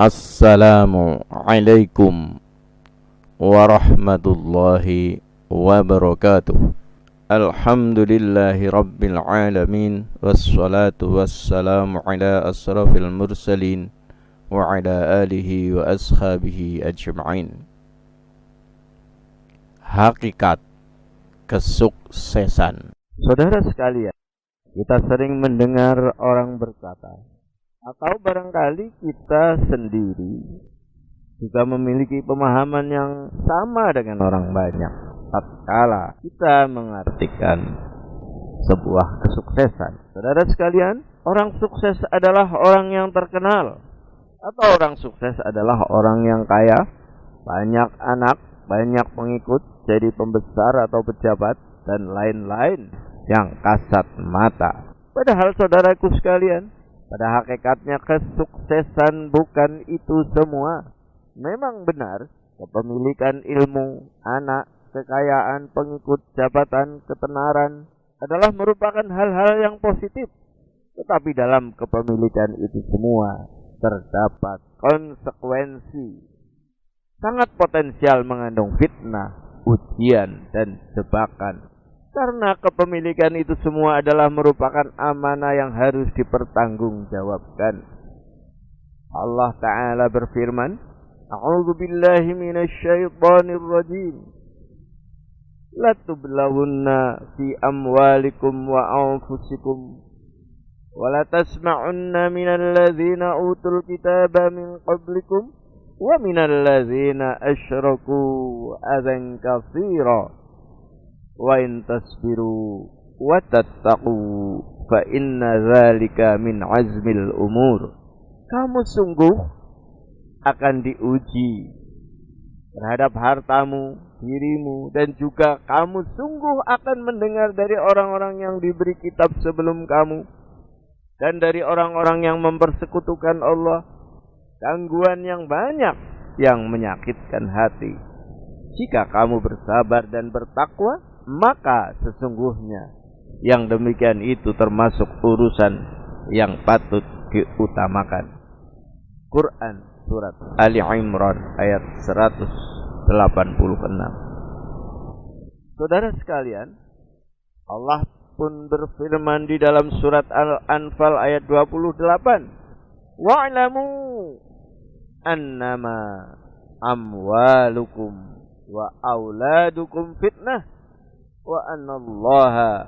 Assalamualaikum warahmatullahi wabarakatuh. Alhamdulillahi rabbil alamin, wassalatu wassalamu ala asrafil mursalin wa ala alihi wa ashabihi ajma'in. Hakikat kesuksesan. Saudara sekalian, kita sering mendengar orang berkata, atau barangkali kita sendiri juga memiliki pemahaman yang sama dengan orang banyak tatkala kita mengartikan sebuah kesuksesan. Saudara sekalian, orang sukses adalah orang yang terkenal, atau orang sukses adalah orang yang kaya, banyak anak, banyak pengikut, jadi pembesar atau pejabat, dan lain-lain yang kasat mata. Padahal saudaraku sekalian, pada hakikatnya kesuksesan bukan itu semua. Memang benar, kepemilikan ilmu, anak, kekayaan, pengikut, jabatan, ketenaran adalah merupakan hal-hal yang positif. Tetapi dalam kepemilikan itu semua terdapat konsekuensi sangat potensial mengandung fitnah, ujian, dan jebakan. Karena kepemilikan itu semua adalah merupakan amanah yang harus dipertanggungjawabkan. Allah Ta'ala berfirman, A'udzu billahi minasyaitonir rajim. La tublawunna fi amwalikum wa anfusikum wa la tasma'unna minal ladzina utul kitaba min qablikum wa minal ladzina asyraku adzan katsira. Wa in tasbiru wa tattaqu fa inna dzalika min azmil umur. Kamu sungguh akan diuji terhadap hartamu, dirimu, dan juga kamu sungguh akan mendengar dari orang-orang yang diberi kitab sebelum kamu dan dari orang-orang yang mempersekutukan Allah gangguan yang banyak yang menyakitkan hati. Jika kamu bersabar dan bertakwa, maka sesungguhnya yang demikian itu termasuk urusan yang patut diutamakan. Quran surat Ali Imran ayat 186. Saudara sekalian, Allah pun berfirman di dalam surat Al-Anfal ayat 28, wa'lamu annama amwalukum wa auladukum fitnah wa annallaha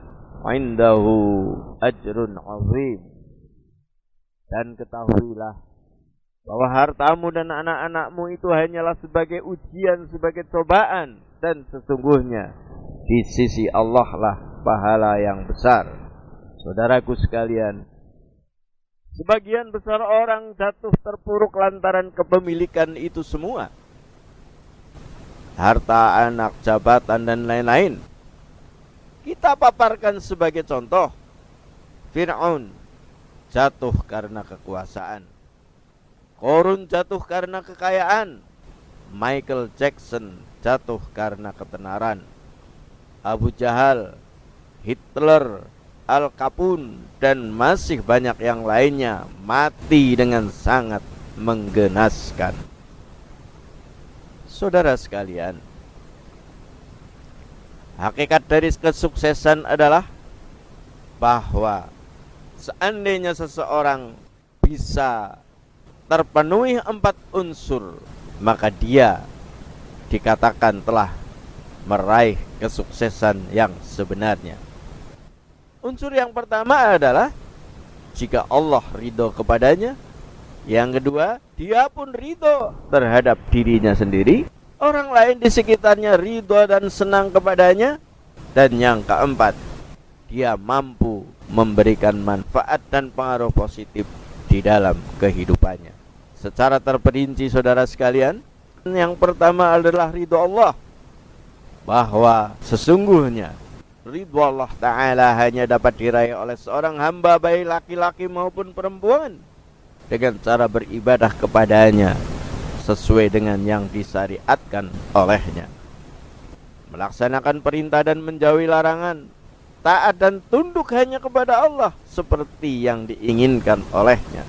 indahu ajrun azim. Dan ketahuilah bahwa hartamu dan anak-anakmu itu hanyalah sebagai ujian, sebagai cobaan, dan sesungguhnya di sisi Allah lah pahala yang besar. Saudaraku sekalian, sebagian besar orang jatuh terpuruk lantaran kepemilikan itu semua, harta, anak, jabatan, dan lain-lain. Kita paparkan sebagai contoh, Fir'aun jatuh karena kekuasaan, Qarun jatuh karena kekayaan, Michael Jackson jatuh karena ketenaran, Abu Jahal, Hitler, Al Capone, dan masih banyak yang lainnya mati dengan sangat menggenaskan. Saudara sekalian, hakikat dari kesuksesan adalah bahwa seandainya seseorang bisa terpenuhi 4 unsur, maka dia dikatakan telah meraih kesuksesan yang sebenarnya. Unsur yang pertama adalah jika Allah ridho kepadanya. Yang kedua, dia pun ridho terhadap dirinya sendiri, orang lain di sekitarnya ridho dan senang kepadanya. Dan yang keempat, dia mampu memberikan manfaat dan pengaruh positif di dalam kehidupannya. Secara terperinci saudara sekalian, yang pertama adalah ridho Allah, bahwa sesungguhnya ridho Allah Ta'ala hanya dapat diraih oleh seorang hamba, baik laki-laki maupun perempuan, dengan cara beribadah kepadanya sesuai dengan yang disyariatkan olehnya, melaksanakan perintah dan menjauhi larangan, taat dan tunduk hanya kepada Allah seperti yang diinginkan olehnya.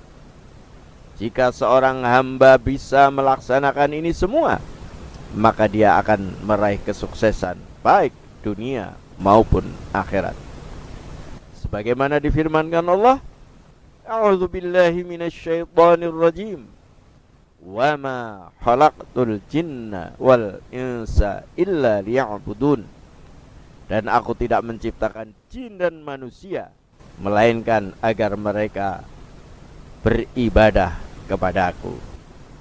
Jika seorang hamba bisa melaksanakan ini semua, maka dia akan meraih kesuksesan baik dunia maupun akhirat. Sebagaimana difirmankan Allah, A'udzu billahi minasyaitonir rajim. Wa ma khalaqtul jinna wal insa illa liya'budun. Dan aku tidak menciptakan jin dan manusia melainkan agar mereka beribadah kepadaku.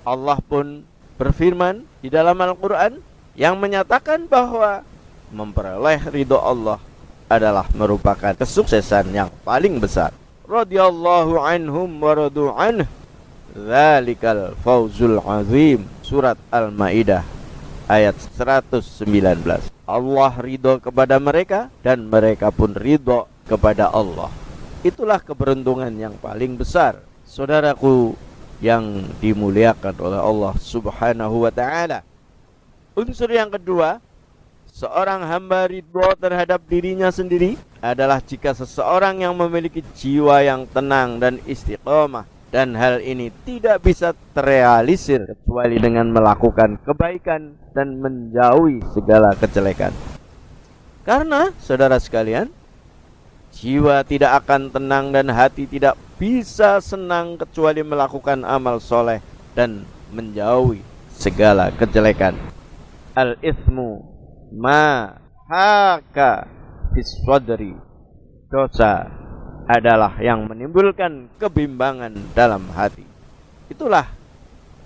Allah pun berfirman di dalam Al-Quran yang menyatakan bahwa memperoleh ridho Allah adalah merupakan kesuksesan yang paling besar. Radhiyallahu anhum wa radu anhu, dzalikal fawzul azim. Surat Al-Maidah ayat 119. Allah ridho kepada mereka dan mereka pun ridho kepada Allah. Itulah keberuntungan yang paling besar, saudaraku yang dimuliakan oleh Allah Subhanahu wa ta'ala. Unsur yang kedua, seorang hamba ridho terhadap dirinya sendiri adalah jika seseorang yang memiliki jiwa yang tenang dan istiqomah, dan hal ini tidak bisa terrealisir kecuali dengan melakukan kebaikan dan menjauhi segala kejelekan. Karena saudara sekalian, jiwa tidak akan tenang dan hati tidak bisa senang kecuali melakukan amal soleh dan menjauhi segala kejelekan. Al-ithmu ma haka fis sadri. Dosa adalah yang menimbulkan kebimbangan dalam hati. Itulah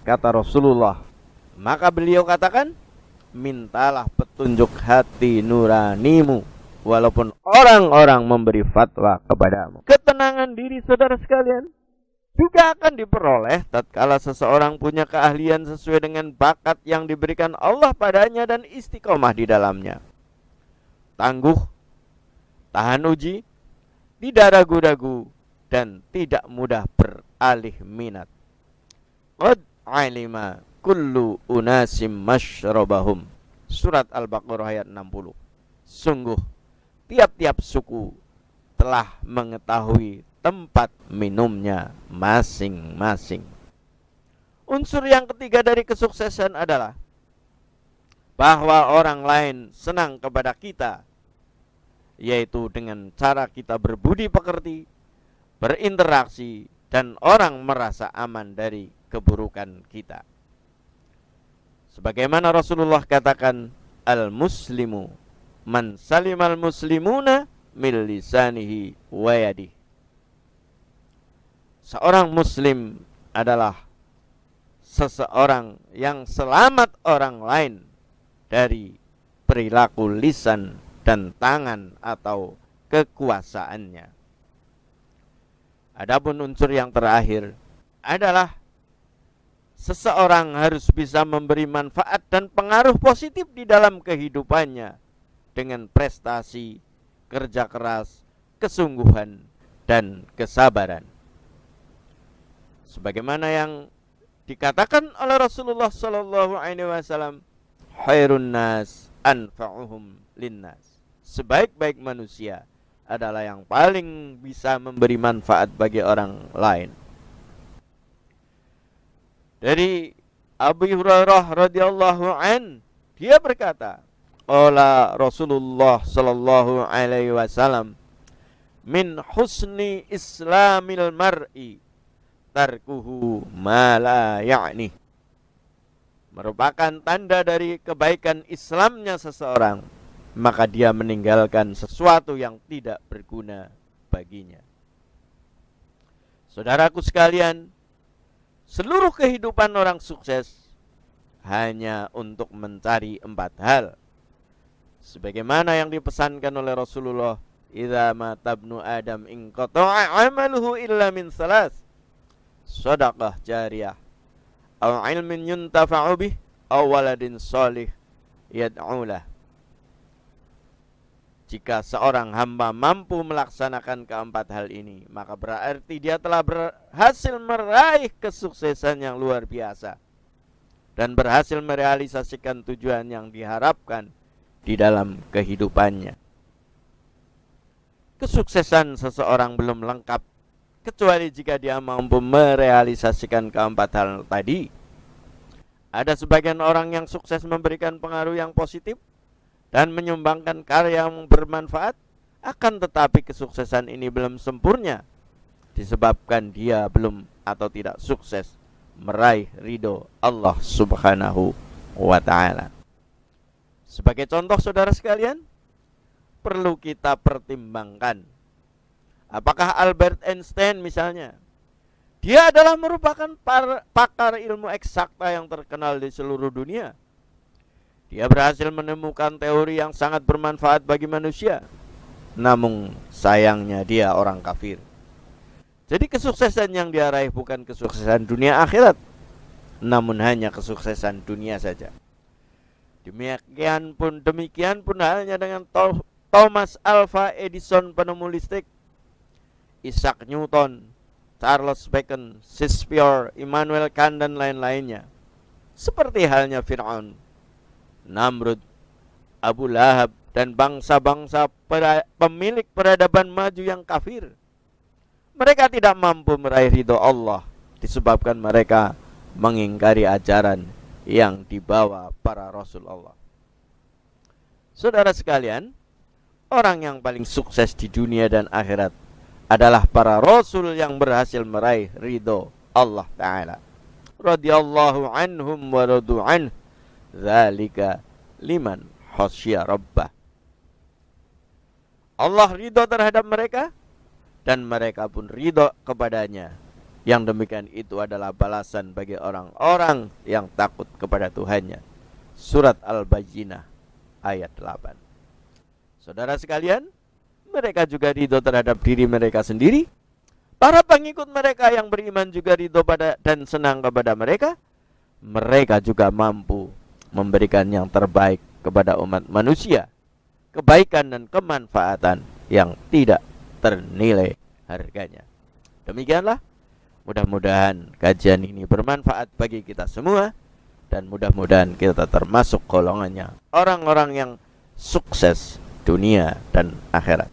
kata Rasulullah. Maka beliau katakan, mintalah petunjuk hati nuranimu walaupun orang-orang memberi fatwa kepadamu. Ketenangan diri saudara sekalian juga akan diperoleh tatkala seseorang punya keahlian sesuai dengan bakat yang diberikan Allah padanya dan istiqomah di dalamnya. Tangguh, tahan uji, tidak ragu-ragu, dan tidak mudah beralih minat. Qad alima kullu unasim masyrabahum. Surat Al-Baqarah ayat 60. Sungguh tiap-tiap suku telah mengetahui tempat minumnya masing-masing. Unsur yang ketiga dari kesuksesan adalah bahwa orang lain senang kepada kita, yaitu dengan cara kita berbudi pekerti, berinteraksi, dan orang merasa aman dari keburukan kita. Sebagaimana Rasulullah katakan, al-muslimu man salimal muslimuna min lisanihi wa yadihi. Seorang muslim adalah seseorang yang selamat orang lain dari perilaku lisan dan tangan atau kekuasaannya. Adapun unsur yang terakhir adalah seseorang harus bisa memberi manfaat dan pengaruh positif di dalam kehidupannya dengan prestasi, kerja keras, kesungguhan, dan kesabaran. Sebagaimana yang dikatakan oleh Rasulullah sallallahu alaihi wasallam, khairun nas anfa'uhum linnas. Sebaik-baik manusia adalah yang paling bisa memberi manfaat bagi orang lain. Dari Abu Hurairah radhiyallahu an, dia berkata, qala Rasulullah sallallahu alaihi wasallam, min husni islamil mar'i tarkuhu ma la ya'ni. Merupakan tanda dari kebaikan Islamnya seseorang, maka dia meninggalkan sesuatu yang tidak berguna baginya. Saudaraku sekalian, seluruh kehidupan orang sukses hanya untuk mencari 4 hal. Sebagaimana yang dipesankan oleh Rasulullah, idza mata ibnu adam inqata'a 'amaluhu illa min salas, shadaqah jariyah, aw ilmin yuntafa'u bih, aw waladin shalih yad'ulah. Jika seorang hamba mampu melaksanakan keempat hal ini, maka berarti dia telah berhasil meraih kesuksesan yang luar biasa dan berhasil merealisasikan tujuan yang diharapkan di dalam kehidupannya. Kesuksesan seseorang belum lengkap kecuali jika dia mampu merealisasikan keempat hal tadi. Ada sebagian orang yang sukses memberikan pengaruh yang positif dan menyumbangkan karya yang bermanfaat, akan tetapi kesuksesan ini belum sempurna disebabkan dia belum atau tidak sukses meraih ridho Allah Subhanahu wa ta'ala. Sebagai contoh saudara sekalian, perlu kita pertimbangkan, apakah Albert Einstein misalnya, dia adalah merupakan pakar ilmu eksakta yang terkenal di seluruh dunia. Dia berhasil menemukan teori yang sangat bermanfaat bagi manusia. Namun sayangnya dia orang kafir. Jadi kesuksesan yang dia raih bukan kesuksesan dunia akhirat, namun hanya kesuksesan dunia saja. Demikian pun halnya dengan Thomas Alva Edison penemu listrik, Isaac Newton, Charles Bacon, Shakespeare, Immanuel Kant dan lain-lainnya. Seperti halnya Fir'aun, Namrud, Abu Lahab dan bangsa-bangsa pemilik peradaban maju yang kafir. Mereka tidak mampu meraih ridho Allah disebabkan mereka mengingkari ajaran yang dibawa para Rasul Allah. Saudara sekalian, orang yang paling sukses di dunia dan akhirat adalah para Rasul yang berhasil meraih ridho Allah Ta'ala. Radiyallahu anhum wa radu anhu, dzalika liman khasya rabbah. Allah ridho terhadap mereka dan mereka pun ridho kepadanya. Yang demikian itu adalah balasan bagi orang-orang yang takut kepada Tuhannya. Surat Al-Bayyinah ayat 8. Saudara sekalian, mereka juga ridho terhadap diri mereka sendiri. Para pengikut mereka yang beriman juga ridho pada dan senang kepada mereka. Mereka juga mampu memberikan yang terbaik kepada umat manusia, kebaikan dan kemanfaatan yang tidak ternilai harganya. Demikianlah, mudah-mudahan kajian ini bermanfaat bagi kita semua, dan mudah-mudahan kita termasuk golongannya orang-orang yang sukses dunia dan akhirat.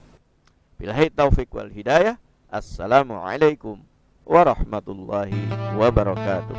Billahi taufiq wal hidayah. Assalamualaikum warahmatullahi wabarakatuh.